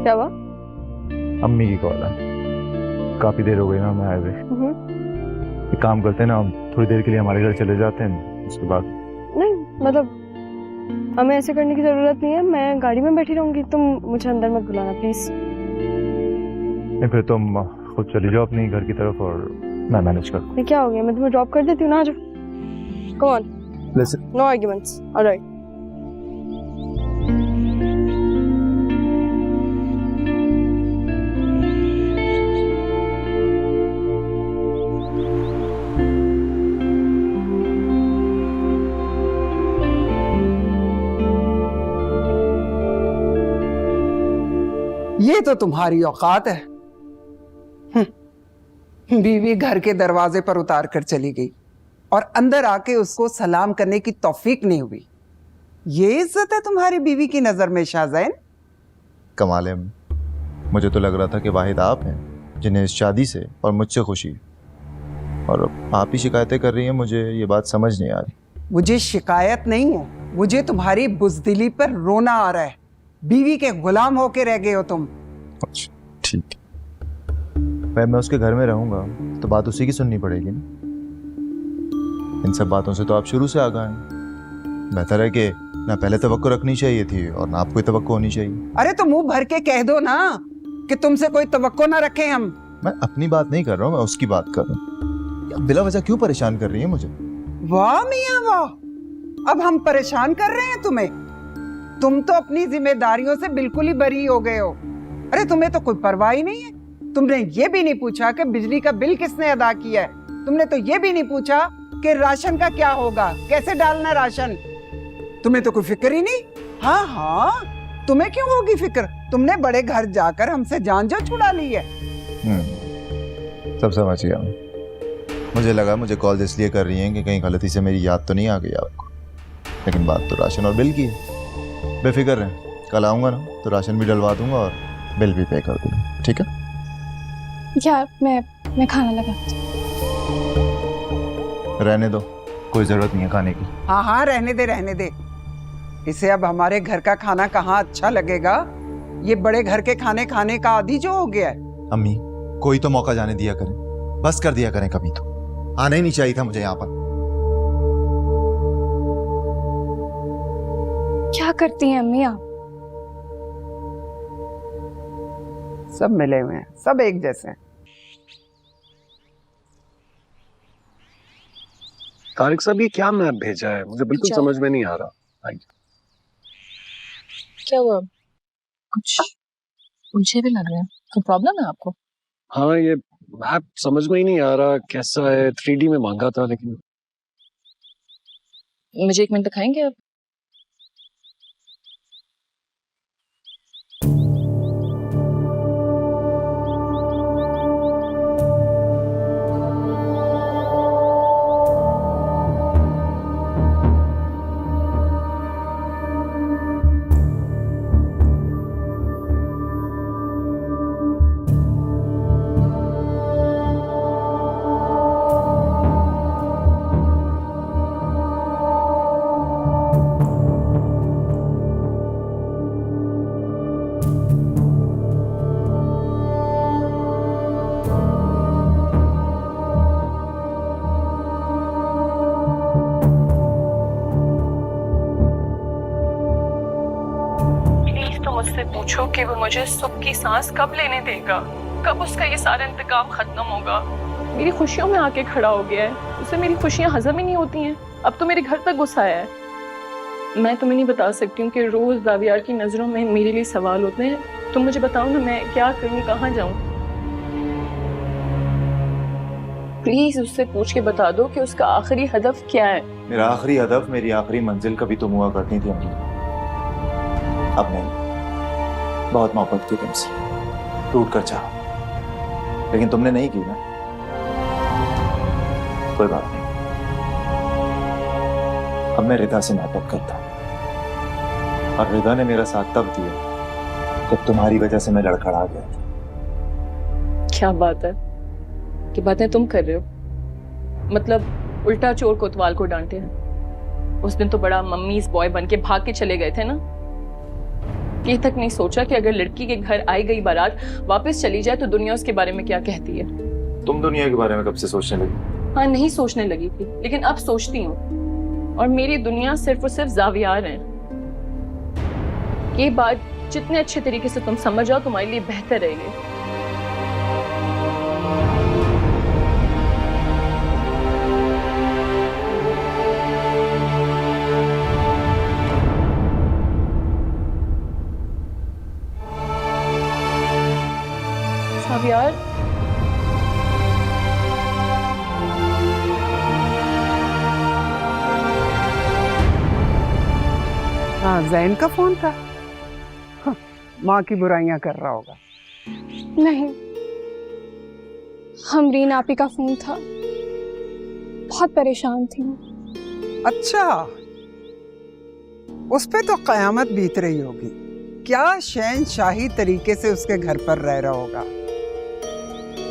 क्या हुआ? अम्मी की कॉल है। काफी देर हो गई ना मैं आए हुए। एक काम करते हैं ना, हम थोड़ी देर के लिए हमारे घर चले जाते हैं, उसके बाद। नहीं मतलब हमें ऐसे करने की जरूरत नहीं है, मैं गाड़ी में बैठी रहूंगी, तुम मुझे अंदर मत बुलाना प्लीज। नहीं फिर तुम खुद चली जाओ अपनी घर की तरफ और मैं मैनेज कर। नहीं क्या हो गया, मैं तुम्हें ड्रॉप कर देती हूँ ना, आ जाओ। Come on, no arguments, alright. ये तो तुम्हारी औकात है। बीवी घर के दरवाजे पर उतार कर चली गई और अंदर आके उसको सलाम करने की तौफीक नहीं हुई। ये इज्जत है तुम्हारी बीवी की नजर में शाहज़ैन? कमाल है, मुझे तो लग रहा था कि वाहिद आप हैं जिन्हें इस शादी से और मुझसे खुशी है, और आप ही शिकायतें कर रही हैं। मुझे ये बात समझ नहीं आ रही। मुझे शिकायत नहीं है, मुझे तुम्हारी बुज़दिली पर रोना आ रहा है। बीवी के गुलाम होके रह गए हो तुम। अच्छा ठीक है, मैं उसके घर में रहूंगा तो बात उसी की सुननी पड़ेगी ना। इन सब बातों से तो आप शुरू से आगाह हैं। बेहतर है कि ना पहले तवक्को रखनी चाहिए थी और ना आपको तवक्को होनी चाहिए। अरे तो मुंह भर के कह दो ना कि तुमसे कोई तवक्को ना रखें हम। मैं अपनी बात नहीं कर रहा हूँ, मैं उसकी बात कर रहा हूँ। बिला वजह क्यों परेशान कर रही है मुझे? वाह मियाँ वाह, अब हम परेशान कर रहे हैं तुम्हें? तुम तो अपनी जिम्मेदारियों से बिल्कुल ही बरी हो गए हो। अरे तुम्हें तो कोई परवाह ही नहीं है। तुमने ये भी नहीं पूछा कि बिजली का बिल किसने अदा किया है। तुमने तो ये भी नहीं पूछा कि राशन का क्या होगा, कैसे डालना राशन। तुम्हें तो कोई फिक्र ही नहीं। हाँ हाँ, तुम्हें क्यों होगी फिक्र? तुमने बड़े घर जाकर हमसे जान जो छुड़ा ली है। सब समझ गया। मुझे लगा मुझे कॉल इसलिए कर रही हैं कि कहीं गलती से मेरी याद तो नहीं आ गई आपको, लेकिन बात तो राशन और बिल की है। बेफिक्र रहें, कल आऊंगा ना तो राशन भी डलवा दूंगा और बिल भी पे कर दूंगा, ठीक है? यार मैं खाना लगाती हूँ। रहने दो, कोई जरूरत नहीं है खाने की। हाँ हाँ रहने दे रहने दे। इसे अब हमारे घर का खाना कहाँ अच्छा लगेगा। ये बड़े घर के खाने खाने का आदी जो हो गया है। अम्मी कोई तो मौका जाने दिया करें, बस कर दिया करें। कभी तो आना ही नहीं चाहिए था मुझे यहाँ पर। क्या करती हैं अम्मी आप? सब मिले हुए हैं, सब एक जैसे हैं। तारिक साहब ये क्या मैप भेजा है, मुझे बिल्कुल समझ में नहीं आ रहा। क्या हुआ? कुछ मुझे भी लग रहा है, कोई प्रॉब्लम है आपको? हाँ ये मैप समझ में ही नहीं आ रहा कैसा है। 3D में मांगा था लेकिन। मुझे 1 मिनट दिखाएंगे आप? मुझसे पूछो कि वो मुझे सुख की सांस कब लेने देगा, कब उसका ये सारा इंतकाम खत्म होगा। मेरी खुशियों में आके खड़ा हो गया है, उसे मेरी खुशियां हजम ही नहीं होती हैं। अब तो मेरे घर तक गुस्सा आया है। मैं तुम्हें नहीं बता सकती हूँ कि रोज दावियार की नजरों में मेरे लिए सवाल होते हैं। तुम मुझे बताओ ना, मैं क्या करूँ, कहाँ जाऊँ? प्लीज उससे पूछ के बता दो कि उसका आखिरी हदफ क्या है। मेरा आखिरी हदफ, मेरी आखिरी मंजिल कभी तुम हुआ करती थी अम्मी, अब नहीं। बहुत मोहब्बत की तुमसे, टूट कर चाहा, लेकिन तुमने नहीं की ना। कोई बात नहीं, अब मैं रिदा से मोहब्बत करता हूं, और रिदा ने मेरा साथ तब दिया जब तुम्हारी वजह से मैं लड़खड़ा गया था। क्या बात है कि बातें तुम कर रहे हो? मतलब उल्टा चोर कोतवाल को डांटे। उस दिन तो बड़ा मम्मीज बॉय बन के भाग के चले गए थे ना। ये तक नहीं सोचा कि अगर लड़की के घर आई गई बारात वापस चली जाए तो दुनिया उसके बारे में क्या कहती है। तुम दुनिया के बारे में कब से सोचने लगी? हाँ, नहीं सोचने लगी थी, लेकिन अब सोचती हूँ। और मेरी दुनिया सिर्फ और सिर्फ जावियार है। ये बात जितने अच्छे तरीके से तुम समझ जाओ तुम्हारे लिए बेहतर रहेगी। जावियार, हाँ, जैन का फोन था। हाँ, माँ की बुराइयां कर रहा होगा। नहीं, हमरीन आपी का फोन था। बहुत परेशान थी। अच्छा, उस पे तो कयामत बीत रही होगी। क्या शहनशाही तरीके से उसके घर पर रह रहा होगा।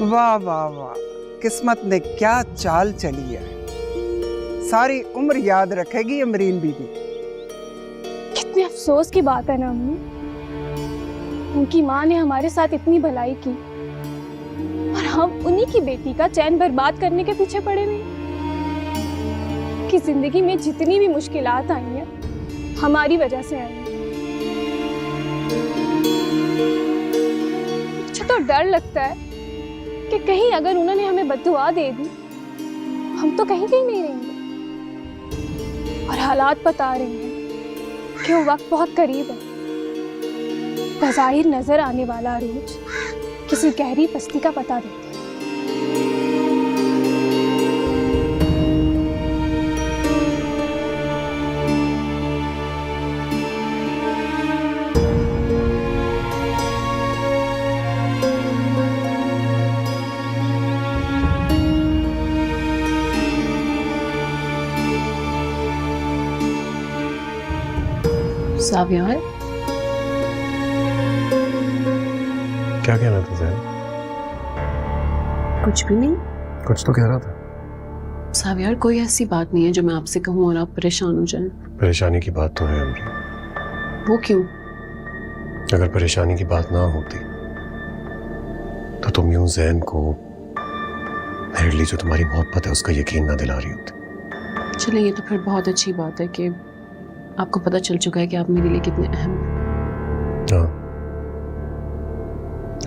वाह वाह वाह, किस्मत ने क्या चाल चली है। सारी उम्र याद रखेगी अमरीन बीबी। कितने अफसोस की बात है ना अम्मी, उनकी माँ ने हमारे साथ इतनी भलाई की और हम उन्हीं की बेटी का चैन बर्बाद करने के पीछे पड़े हुए। कि जिंदगी में जितनी भी मुश्किलात आई हैं हमारी वजह से आई हैं। मुझे तो डर लगता है कि कहीं अगर उन्होंने हमें बद्दुआ दे दी, हम तो कहीं कहीं नहीं रहेंगे। और हालात बता रहे हैं कि वो वक्त बहुत करीब है। बज़ाहिर नजर आने वाला अरूज किसी गहरी पस्ती का पता देता है। जावियार, क्या कहना था जैन? कुछ भी नहीं। कुछ तो कह रहा था। जावियार, कोई ऐसी बात नहीं है जो मैं आपसे कहूँ और आप परेशान हो जाएं। परेशानी की बात तो है अमरीन। वो क्यों? अगर परेशानी की बात ना होती तो तुम यूं जैन को मेरे लिए जो तुम्हारी मोहब्बत है उसका यकीन ना दिला रही होती। चले, ये तो फिर बहुत अच्छी बात है कि आपको पता चल चुका है कि आप मेरे लिए कितने अहम हैं। हाँ,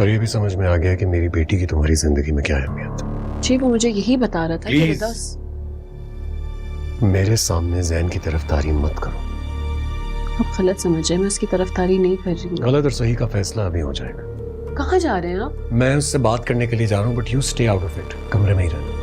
और ये भी समझ में आ गया कि मेरी बेटी की तुम्हारी जिंदगी में क्या अहमियत है। जी, वो मुझे यही बता रहा था कि Please. बस मेरे सामने जैन की तरफदारी मत करो। आप गलत समझ रहे हैं, मैं उसकी तरफदारी नहीं कर रही हूँ। गलत और सही का फैसला अभी हो जाएगा। कहाँ जा रहे हैं आप? मैं उससे बात करने के लिए जा रहा हूँ, but you stay out of it. कमरे में ही रहना।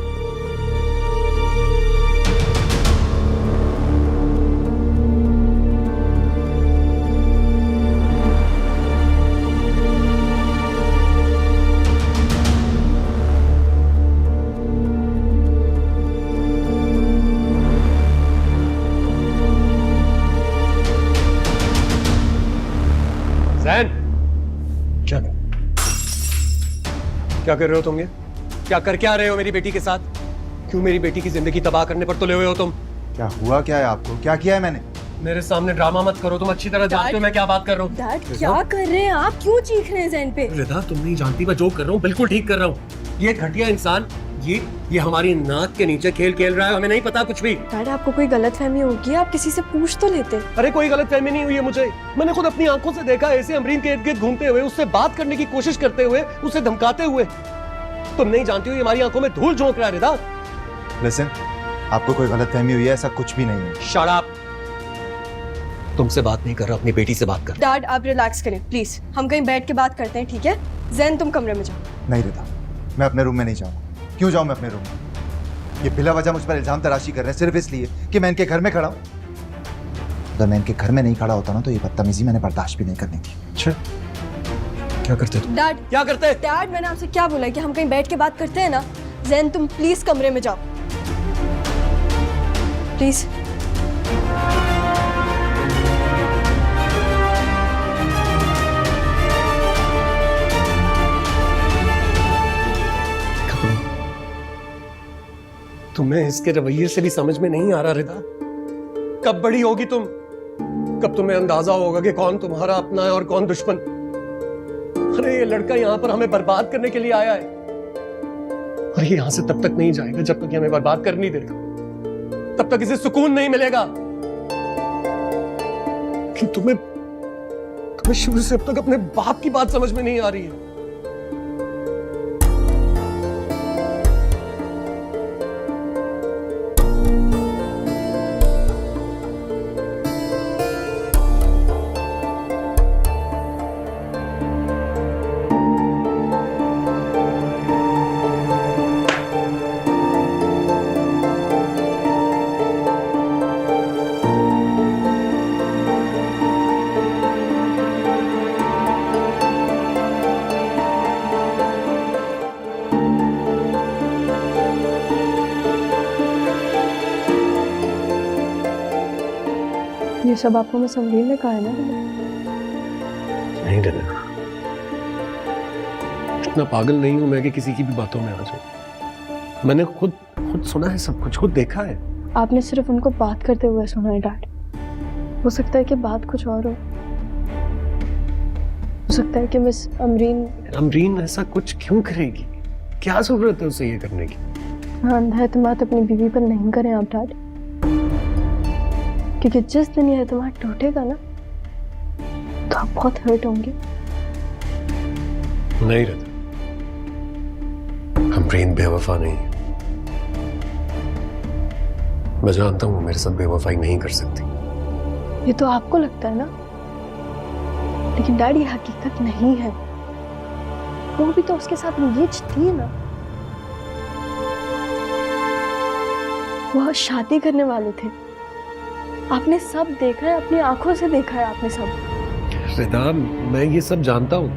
जैन, क्या कर रहे हो तुम? ये क्या आ रहे हो मेरी बेटी के साथ? क्यों मेरी बेटी की जिंदगी तबाह करने पर तुले हुए हो तुम? क्या हुआ क्या है आपको? क्या किया है मैंने? मेरे सामने ड्रामा मत करो। तुम अच्छी तरह जानते हो मैं क्या बात कर रहा हूँ। डैड, क्या कर रहे हैं आप? क्यों चीख रहे हैं जैन पे? रिदा, तुम नहीं जानती मैं जो कर रहा हूँ बिल्कुल ठीक कर रहा हूँ। ये घटिया इंसान ये हमारी नाक के नीचे खेल रहा है। हमें नहीं पता कुछ भी। डैड, आपको कोई गलतफहमी होगी, आप किसी से पूछ तो लेते। अरे कोई गलतफहमी नहीं हुई है मुझे। मैंने खुद अपनी आंखों से देखा ऐसे अमरीन के इर्द गिर्द घूमते हुए, उससे बात करने की कोशिश करते हुए, उसे धमकाते हुए। तुम नहीं जानती हो ये हमारी आंखों में धूल झोंक रहा है रिदा। लिसन, आपको कोई गलतफहमी हुई है? ऐसा कुछ भी नहीं है। Shut up. तुमसे बात नहीं कर रहा, अपनी बेटी से बात कर। डैड, आप रिलैक्स करें प्लीज। हम कहीं बैठ के बात करते हैं, ठीक है? जैन, तुम कमरे में जाओ। नहीं रिदा, मैं अपने रूम में नहीं जाऊंगा। क्यों जाऊं मैं अपने रूम में? ये बिला वजह मुझ पर इल्जाम तराशी कर रहे हैं सिर्फ इसलिए कि मैं इनके घर में खड़ा हूं। अगर मैं इनके घर में नहीं खड़ा होता ना तो ये बदतमीजी मैंने बर्दाश्त भी नहीं करनी थी। अच्छा, क्या करते तुम? डैड, क्या करते? डैड, मैंने आपसे क्या बोला कि हम कहीं बैठ के बात करते हैं ना? जैन, तुम प्लीज कमरे में जाओ, प्लीज। तुम्हें इसके रवैये से भी समझ में नहीं आ रहा रिदा। कब बड़ी होगी तुम? कब तुम्हें अंदाजा होगा कि कौन तुम्हारा अपना है और कौन दुश्मन? अरे ये लड़का यहाँ पर हमें बर्बाद करने के लिए आया है, और ये यहां से तब तक नहीं जाएगा जब तक ये हमें बर्बाद कर नहीं देगा, तब तक इसे सुकून नहीं मिलेगा। कि तुम्हें शुरू से अब तक अपने बाप की बात समझ में नहीं आ रही है। ये सब आपको मैं समरीन ने कहा है ना? नहीं डरना, इतना पागल नहीं हूं मैं कि किसी की भी बातों में आ जाऊं। मैंने खुद सुना है, सब कुछ खुद देखा है। आपने सिर्फ उनको बात करते हुए सुना है डैड। हो सकता है कि बात कुछ और हो सकता है कि मिस अमरीन ऐसा कुछ क्यों करेगी? क्या जरूरत है उसे ये करने की? अंधा एतमाद अपनी बीवी पर नहीं करें आप डैड, क्योंकि जिस दिन ये एतमाद टूटेगा ना तो आप बहुत हर्ट होंगे। नहीं रहता, अमरीन बेवफा नहीं है। मैं जानता हूं मेरे साथ बेवफाई नहीं कर सकती। ये तो आपको लगता है ना, लेकिन डैड ये हकीकत नहीं है। वो भी तो उसके साथ एंगेज थी ना, वो शादी करने वाले थे। आपने सब देखा है, अपनी आंखों से देखा है आपने सब। रिदा, मैं ये सब जानता हूं।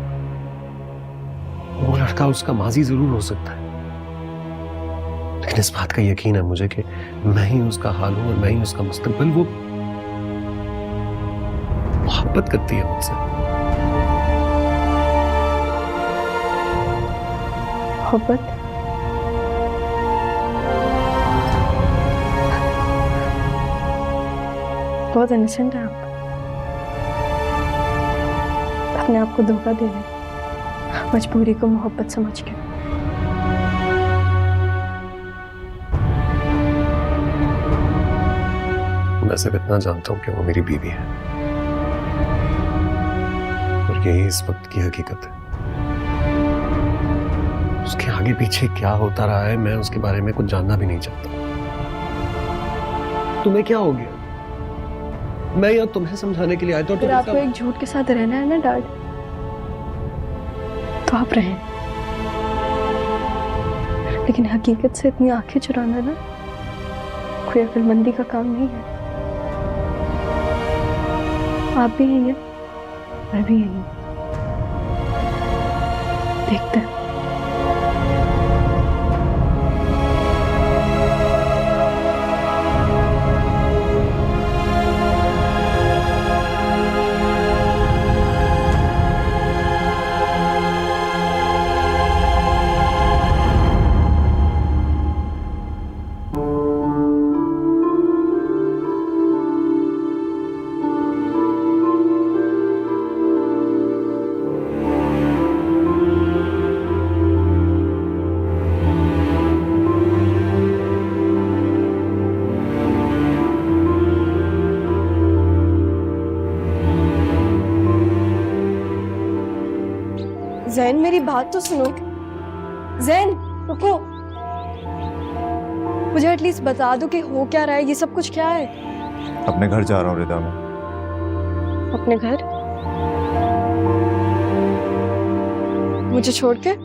वो लड़का उसका माजी जरूर हो सकता है, लेकिन इस बात का यकीन है मुझे कि मैं ही उसका हाल हूं और मैं ही उसका मुस्तकबिल। वो मोहब्बत करती है मुझसे। मोहब्बत? बहुत इनोसेंट है आप। अपने आप को धोखा दे रहे, मजबूरी को मोहब्बत समझ के। मैं सिर्फ इतना जानता हूं कि वो मेरी बीवी है, और यही इस वक्त की हकीकत है। उसके आगे पीछे क्या होता रहा है मैं उसके बारे में कुछ जानना भी नहीं चाहता। तुम्हें क्या हो गया? मैं यहाँ तुम्हें समझाने के लिए आया था। अगर आपको एक झूठ के साथ रहना है ना डैड, तो आप रहें, लेकिन हकीकत से इतनी आंखें चुराना ना कोई अक्लमंदी का काम नहीं है। आप भी यही है, मैं भी यही हूं। देखते हैं। ज़ैन, मेरी बात तो सुनो। ज़ैन, रुको। मुझे एटलीस्ट बता दो कि हो क्या रहा है, ये सब कुछ क्या है? अपने घर जा रहा हूँ रिदा मैं। अपने घर? मुझे छोड़ के?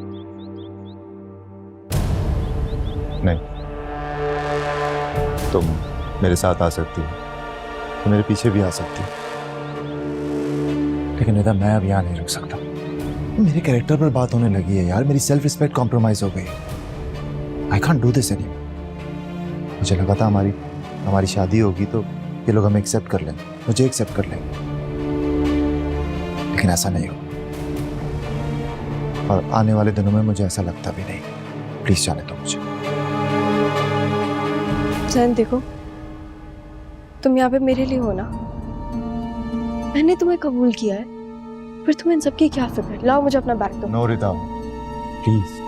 नहीं, तुम मेरे साथ आ सकती हो, तुम मेरे पीछे भी आ सकती हो, लेकिन रिदा मैं अब यहाँ नहीं रुक सकता। मेरे कैरेक्टर पर बात होने लगी है यार, मेरी सेल्फ रिस्पेक्ट कॉम्प्रोमाइज हो गई। I can't do this anymore. मुझे लगा था हमारी शादी होगी तो ये लोग हमें एक्सेप्ट कर लेंगे, मुझे एक्सेप्ट कर लेंगे, लेकिन ऐसा नहीं हो, और आने वाले दिनों में मुझे ऐसा लगता भी नहीं। प्लीज जाने दो मुझे। ज़ैन देखो, तुम यहाँ पे मेरे लिए हो ना, मैंने तुम्हें कबूल किया है, फिर तुम्हें इन सबकी क्या फिक्र? लाओ मुझे अपना बैग दो। No Rita, please.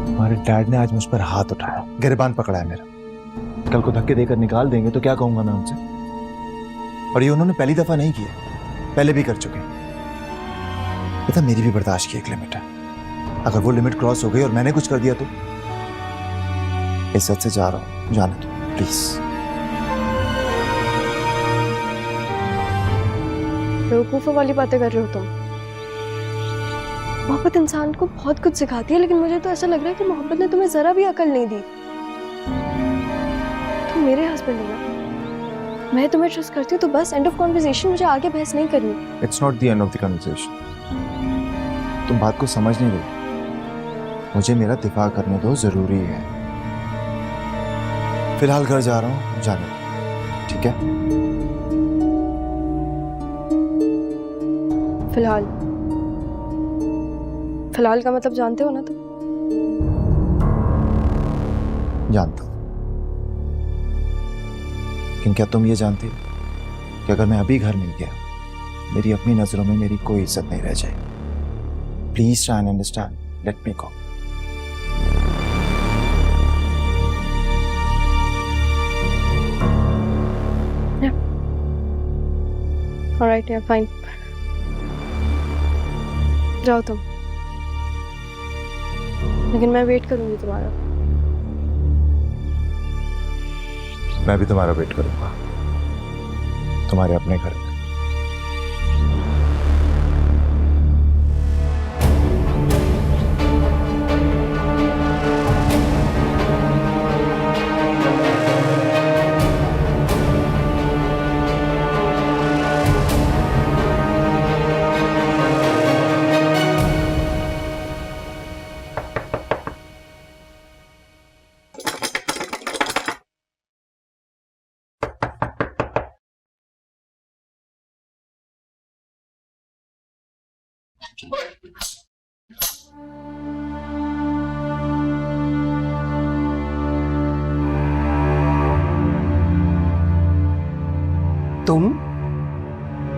हमारे डैड ने आज मुझ पर हाथ उठाया, गिरबान पकड़ा है मेरा। कल को धक्के देकर निकाल देंगे तो क्या कहूंगा मैं उनसे? और ये उन्होंने पहली दफा नहीं किया, पहले भी कर चुके। पता, मेरी भी बर्दाश्त की एक लिमिट है। अगर वो लिमिट क्रॉस हो गई और मैंने कुछ कर दिया तो इज्जत से जा रहा हूं, जाने दो प्लीज। बेवकूफ़ों वाली बातें कर रहे हो तुम। मोहब्बत इंसान को बहुत कुछ सिखाती है, लेकिन मुझे तो ऐसा लग रहा है कि मोहब्बत ने तुम्हें जरा भी अकल नहीं दी। तुम मेरे हस्बैंड हो ना, मैं तुम्हें ट्रस्ट करती हूँ, तो बस एंड ऑफ कॉन्वर्सेशन। मुझे आगे बहस नहीं करनी। It's not the end of the conversation. तुम बात को समझ नहीं रहे। मुझे मेरा दिफा करने दो, जरूरी है। फिलहाल घर जा रहा हूँ, जाने दो, ठीक है? फिलहाल फिलहाल का मतलब जानते हो ना तुम? जानता हूं, लेकिन क्या तुम ये जानती हो कि अगर मैं अभी घर नहीं गया, मेरी अपनी नजरों में मेरी कोई इज्जत नहीं रह जाएगी? Please try and understand, let me go. Alright, या फाइन, जाओ तुम, लेकिन मैं वेट करूंगी तुम्हारा। मैं भी तुम्हारा वेट करूंगा, तुम्हारे अपने घर में। तुम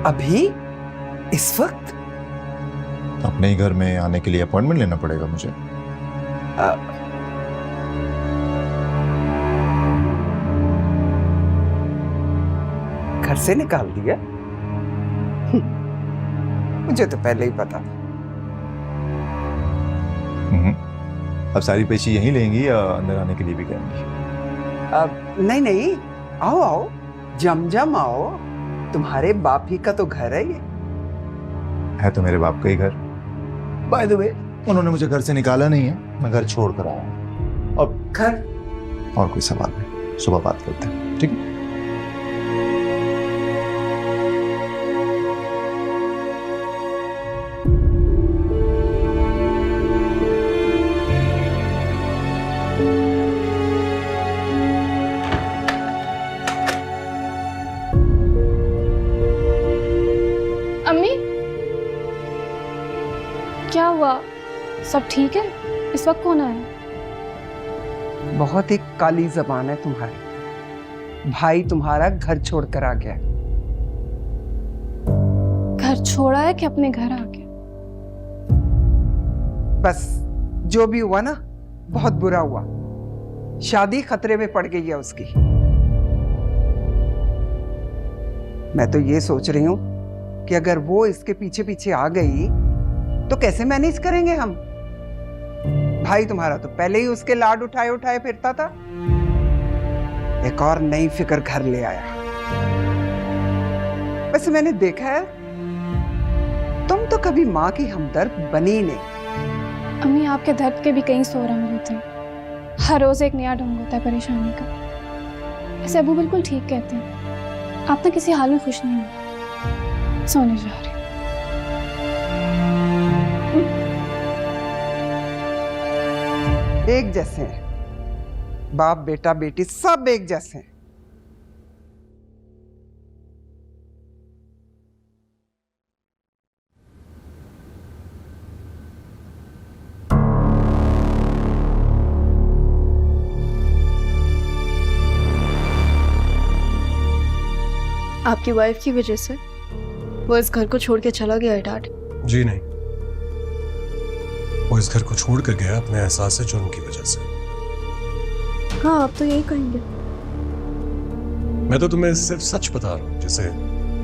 अभी इस वक्त? अपने ही घर में आने के लिए अपॉइंटमेंट लेना पड़ेगा मुझे। घर से निकाल दिया? मुझे तो पहले ही पता था। अब सारी पेशी यहीं लेंगी या अंदर आने के लिए भी कहेंगी? अब नहीं नहीं, आओ आओ, जम आओ। तुम्हारे बाप ही का तो घर है ये। है तो मेरे बाप का ही घर। बाय द वे, उन्होंने मुझे घर से निकाला नहीं है, मैं घर छोड़ कर आया हूं। और घर? और कोई सवाल नहीं, सुबह बात करते हैं, ठीक है? अम्मी, क्या हुआ? सब ठीक है? इस वक्त कौन आया? बहुत ही काली जबान है तुम्हारी। भाई तुम्हारा घर छोड़कर आ गया। घर छोड़ा है कि अपने घर आ गया? बस जो भी हुआ ना, बहुत बुरा हुआ। शादी खतरे में पड़ गई है उसकी। मैं तो ये सोच रही हूं कि अगर वो इसके पीछे पीछे आ गई तो कैसे मैनेज करेंगे हम? भाई तुम्हारा तो पहले ही उसके लाड उठाए उठाए फिरता था। एक और नई फिक्र घर ले आया। वैसे मैंने देखा है, तुम तो कभी माँ की हमदर्द बनी नहीं। अम्मी, आपके दर्द के भी कई सौ रंग होते हैं। हर रोज एक नया ढंग होता है परेशानी का। ऐसे अबू बिल्कुल ठीक कहते हैं, आप तो किसी हाल में खुश नहीं हो। सोने जा रही हूँ। एक जैसे हैं, बाप बेटा बेटी सब एक जैसे हैं। आपकी वाइफ की वजह से वो इस घर को छोड़ के चला गया है डैड। जी नहीं, वो इस घर को छोड़ कर गया अपने एहसास जुर्म की वजह से। हाँ, आप तो यही कहेंगे। मैं तो तुम्हें सिर्फ सच बता रहा हूँ, जैसे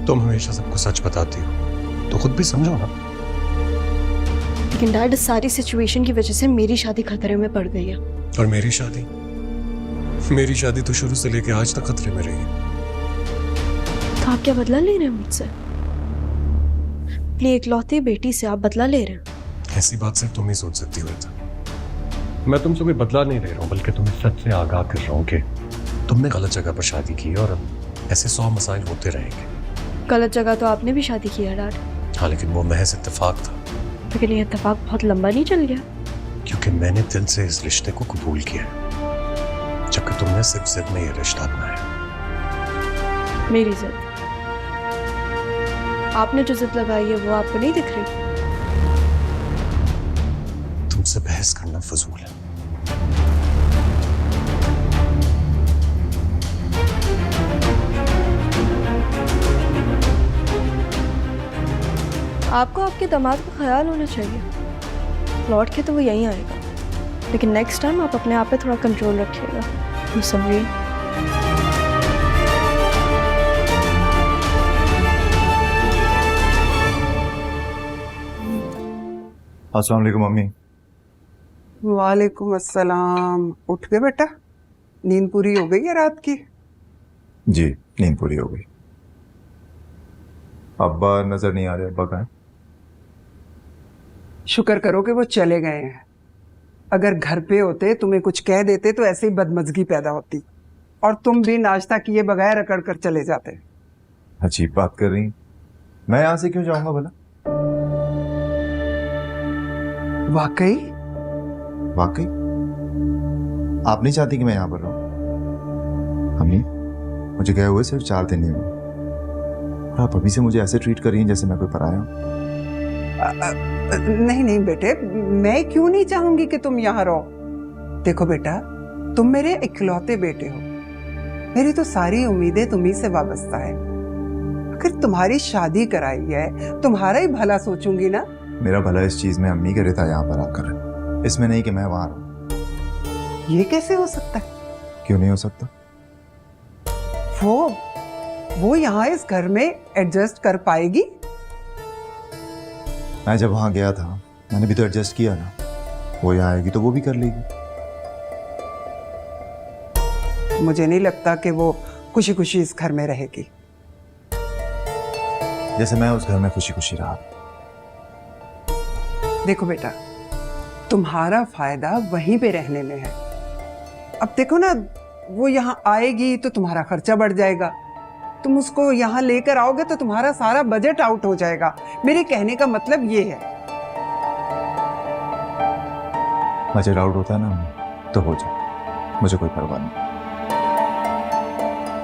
तुम हमेशा सबको सच बताती हो, तो खुद भी समझो ना। लेकिन डैड, इस सारी सिचुएशन की वजह से मेरी शादी खतरे में पड़ गई है। और मेरी शादी तो शुरू से लेके आज तक खतरे में रही है। तो आप क्या बदला ले रहे हैं मुझसे? अपनी इकलौती बेटी से आप बदला ले रहे हैं? ऐसी बात सिर्फ तुम ही सोच सकती हो। मैं तुमसे कोई बदला नहीं ले रहा हूँ, बल्कि तुम्हें सच से आगाह कर रहा हूँ कि तुमने गलत जगह पर शादी की है और अब ऐसे 100 मसाइल होते रहेंगे। गलत जगह तो आपने भी शादी की है डैड। हाँ, लेकिन वो महज इत्तेफाक था। लेकिन ये इत्तेफाक बहुत लंबा नहीं चल गया। क्योंकि मैंने दिल से इस रिश्ते को कबूल किया है, जबकि तुमने सिर्फ जिद में ये रिश्ता अपनाया। मेरी जिद? आपने जो जिद लगाई है वो आपको नहीं दिख रही? तुमसे बहस करना फजूल है। आपको आपके दामाद का ख्याल होना चाहिए। लौट के तो वो यहीं आएगा, लेकिन नेक्स्ट टाइम आप अपने आप पे थोड़ा कंट्रोल रखिएगा। You समझिए? अस्सलाम वालेकुम मम्मी। वालेकुम अस्सलाम। उठ गए बेटा? नींद पूरी हो गई है रात की? जी, नींद पूरी हो गई। अब्बा नजर नहीं आ रहे। अब्बा कहाँ हैं? शुक्र करो कि वो चले गए हैं। अगर घर पे होते, तुम्हें कुछ कह देते तो ऐसे ही बदमजगी पैदा होती और तुम भी नाश्ता किए बगैर अकड़ कर चले जाते। अजीब बात कर रही हैं। मैं यहाँ से क्यों जाऊंगा भला? वाकई? वाकई आप नहीं चाहती कि मैं यहाँ पर रहूं? अम्मी, मुझे गए हुए सिर्फ 4 दिन ही हुए और आप अभी से मुझे ऐसे ट्रीट कर रही हैं जैसे मैं कोई पराया हूं। नहीं नहीं बेटे, मैं क्यों नहीं चाहूंगी कि तुम यहाँ रहो। देखो बेटा, तुम मेरे इकलौते बेटे हो। मेरी तो सारी उम्मीदें तुम्ही से वाबस्ता है। अगर तुम्हारी शादी कराई है, तुम्हारा ही भला सोचूंगी ना। मेरा भला इस चीज में अम्मी के रिता यहाँ पर आकर है, इसमें नहीं कि मैं वहां रहूं। ये कैसे हो सकता है? क्यों नहीं हो सकता? वो यहाँ इस घर में एडजस्ट कर पाएगी? मैं जब वहां गया था, मैंने भी तो एडजस्ट किया ना। वो यहाँ आएगी तो वो भी कर लेगी। मुझे नहीं लगता कि वो खुशी खुशी इस घर में रहेगी। जैसे मैं उस घर में खुशी खुशी रहा। देखो बेटा, तुम्हारा फायदा वहीं पे रहने में है। अब देखो ना, वो यहाँ आएगी तो तुम्हारा खर्चा बढ़ जाएगा। तुम उसको यहाँ लेकर आओगे तो तुम्हारा सारा बजट आउट हो जाएगा। मेरे कहने का मतलब ये है। बजट आउट होता है ना तो हो जाए, मुझे कोई परवाह नहीं।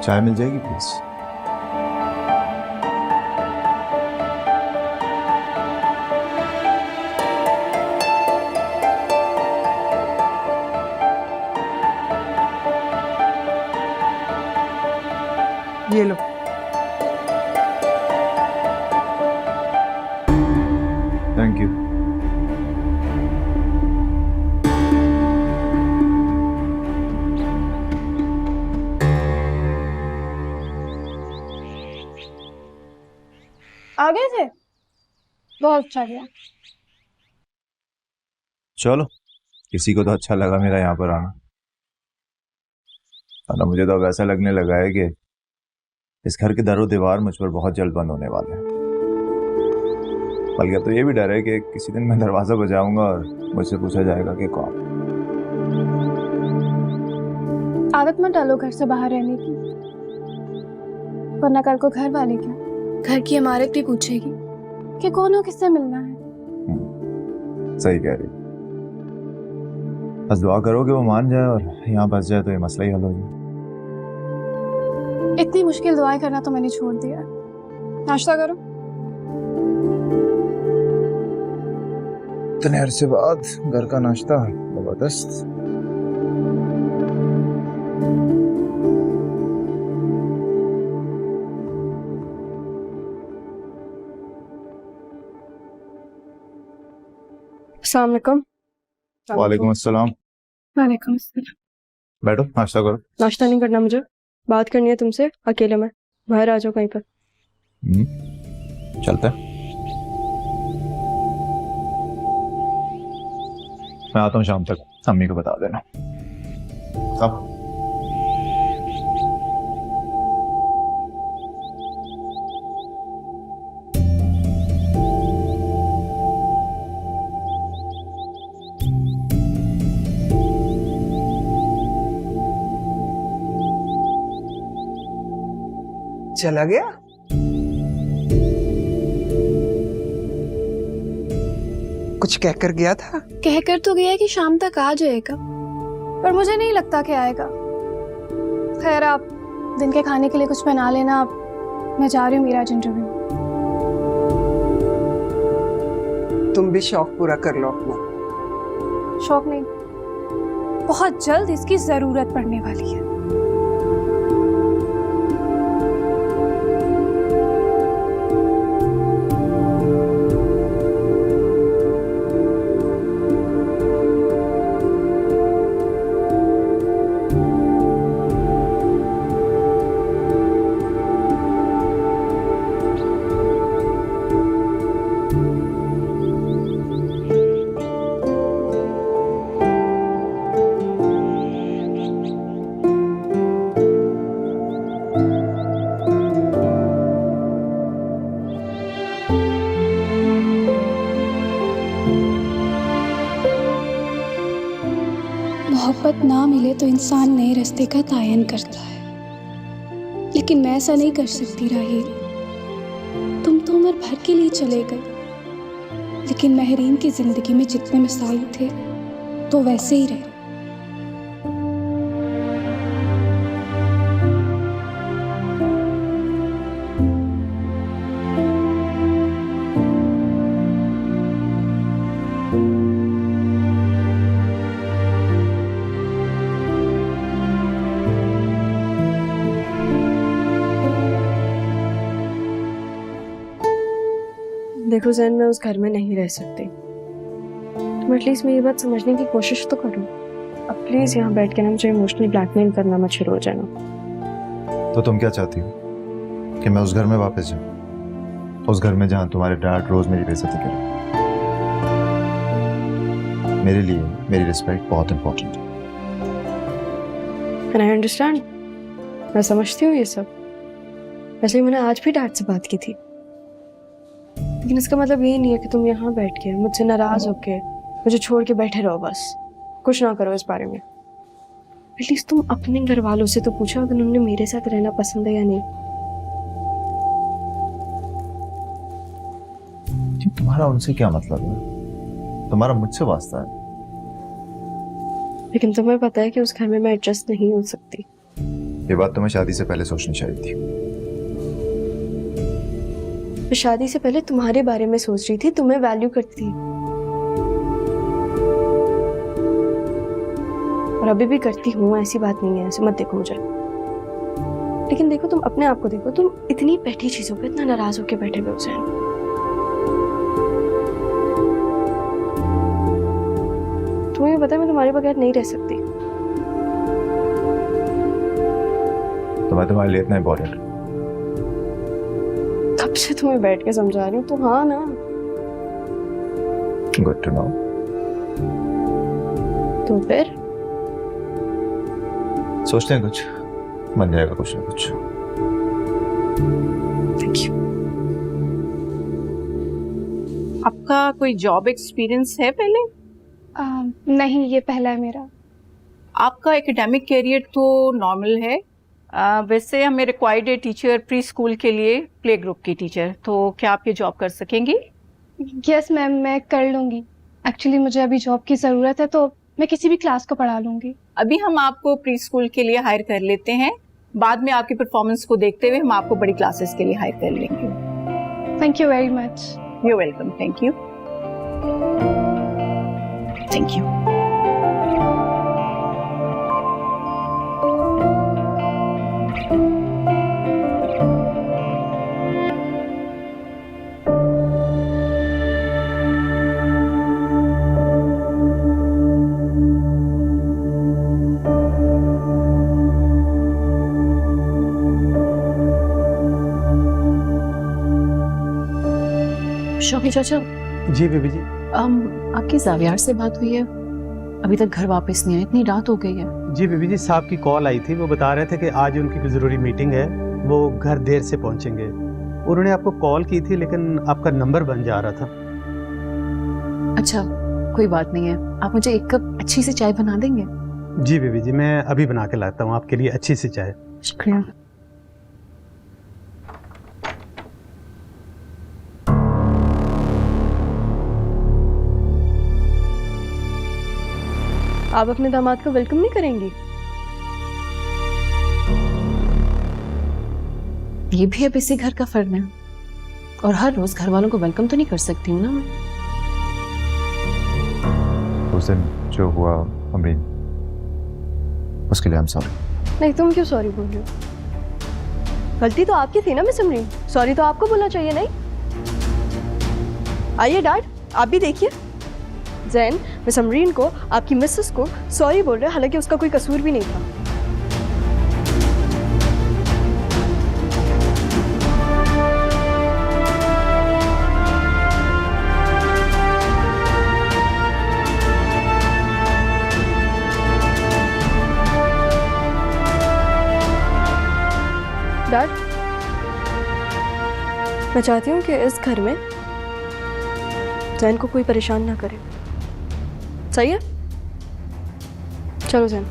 चाय मिल जाएगी प्लीज? ये लो। Thank you. आ गए थे? बहुत अच्छा गया। चलो, किसी को तो अच्छा लगा मेरा यहाँ पर आना। और मुझे तो अब ऐसा लगने लगा है कि इस घर के दरो दीवार मुझ पर बहुत जल्द बंद होने वाले हैं। बल्कि अब तो ये भी डर है कि किसी दिन मैं दरवाजा बजाऊंगा और मुझसे पूछा जाएगा कि कौन। आदत मत डालो घर से बाहर रहने की, वरना कल को घर वाले क्या, घर की इमारत भी पूछेगी कि कौन हो, किससे मिलना है। सही कह रही। बस दुआ करो कि वो मान जाए और यहाँ बस जाए तो ये मसला ही हल हो जाए। इतनी मुश्किल दुआएं करना तो मैंने छोड़ दिया। नाश्ता करो। इतने अरसे बाद घर का नाश्ता, जबरदस्त। अस्सलाम वालेकुम। वालेकुम अस्सलाम। वालेकुम अस्सलाम। बैठो, नाश्ता करो। नाश्ता नहीं करना मुझे, बात करनी है तुमसे अकेले में। बाहर आ जाओ कहीं पर। चलते हैं। मैं आता हूँ शाम तक, अम्मी को बता देना। अब चला गया? कुछ कहकर गया था? कहकर तो गया कि शाम तक आ जाएगा, पर मुझे नहीं लगता कि आएगा। खैर, आप दिन के खाने के लिए कुछ बना लेना, मैं जा रही हूँ मिराज इंटरव्यू। तुम भी शौक पूरा कर लो अपना। शौक नहीं, बहुत जल्द इसकी जरूरत पड़ने वाली है। मोहब्बत ना मिले तो इंसान नए रास्ते का तयन करता है, लेकिन मैं ऐसा नहीं कर सकती राहील। तुम तो उम्र भर के लिए चले गए, लेकिन महरीन की जिंदगी में जितने मिसाल थे तो वैसे ही रहे। देखो जैन, मैं उस घर में नहीं रह सकती। तुम एटलीस्ट मेरी बात समझने की कोशिश तो करो। अब प्लीज यहाँ बैठ के ना मुझे इमोशनली ब्लैकमेल करना मत शुरू हो जाना। तो तुम क्या चाहती हो कि मैं उस घर में वापस जाऊं, उस घर में जहां तुम्हारे डैड रोज मेरी बेइज्जती करें? मेरे लिए मेरी रिस्पेक्ट बहुत इंपॉर्टेंट है। एंड आई अंडरस्टैंड, मैं समझती हूँ ये सब। वैसे ही मैंने आज भी डैड से बात की थी, लेकिन इसका मतलब ये नहीं है कि तुम यहाँ बैठ के मुझसे नाराज होके मुझे छोड़ के बैठे रहो, बस कुछ ना करो इस बारे में। एटलीस्ट तुम अपने घर वालों से तो पूछो अगर उन्हें मेरे साथ रहना पसंद है या नहीं। तुम्हारा उनसे क्या मतलब है? तुम्हारा मुझसे वास्ता है। लेकिन तुम्हें पता है कि उस घर में मैं एडजस्ट नहीं हो सकती। ये बात तुम्हें शादी से पहले सोचनी चाहिए थी। मैं शादी से पहले तुम्हारे बारे में सोच रही थी, तुम्हें वैल्यू करती थी, और अभी भी करती हूँ, ऐसी बात नहीं है, ऐसे मत देखो मुझे। लेकिन देखो, तुम अपने आप को देखो, तुम इतनी बैठी चीजों पे इतना नाराज होकर बैठे हुए हो ज़ैन। तुम्हें पता है मैं तुम्हारे बगैर नहीं रह सकती। तो मैं तुम्हारे लिए इतना इम्पोर्टेंट? तब से तुम्हें बैठ के समझा रही हूँ, तो हाँ ना। Good to know. तो फिर सोचते हैं, कुछ बन जाएगा, कुछ ना कुछ। Thank you. आपका कोई जॉब एक्सपीरियंस है पहले? नहीं, ये पहला है मेरा। आपका एकेडमिक कैरियर तो नॉर्मल है। वैसे हमें रिक्वायर्ड है टीचर प्री स्कूल के लिए, प्ले ग्रुप की टीचर। तो क्या आप ये जॉब कर सकेंगी? यस मैम, मैं कर लूँगी। एक्चुअली मुझे अभी जॉब की ज़रूरत है, तो मैं किसी भी क्लास को पढ़ा लूँगी। अभी हम आपको प्री स्कूल के लिए हायर कर लेते हैं, बाद में आपकी परफॉर्मेंस को देखते हुए हम आपको बड़ी क्लासेस के लिए हायर कर लेंगे। Thank you very much. You welcome. Thank you. Thank you. शौकी चाचा, जी बेबी जी। आपकी जावियार से बात हुई है? अभी तक घर वापस नहीं आए, इतनी रात हो गई है। जी बेबी जी, साहब की कॉल आई थी, वो बता रहे थे कि आज उनकी कोई ज़रूरी मीटिंग है, वो घर देर से पहुंचेंगे। उन्होंने आपको कॉल की थी लेकिन आपका नंबर बन जा रहा था। अच्छा, कोई बात नहीं है, आप मुझे एक कप अच्छी सी चाय बना देंगे? जी बेबी जी, मैं अभी बना के लाता हूँ आपके लिए अच्छी सी चाय। शुक्रिया। आप अपने दामाद को वेलकम नहीं करेंगी? ये भी अब इसी घर का फर्ज है, और हर रोज घर वालों को वेलकम तो नहीं कर सकती हूँ ना मैं। उस दिन जो हुआ अमरीन, उसके लिए हम सॉरी। नहीं, तुम क्यों सॉरी बोल रहे हो? गलती तो आपकी थी ना मिस अमरीन, सॉरी तो आपको बोलना चाहिए। नहीं, आइए डैड, आप भी देखिए। जैन मिस अमरीन को, आपकी मिसेस को सॉरी बोल रहे हैं, हालांकि उसका कोई कसूर भी नहीं था। डैड, मैं चाहती हूँ कि इस घर में जैन को कोई परेशान ना करे। सही है? चलो जैन।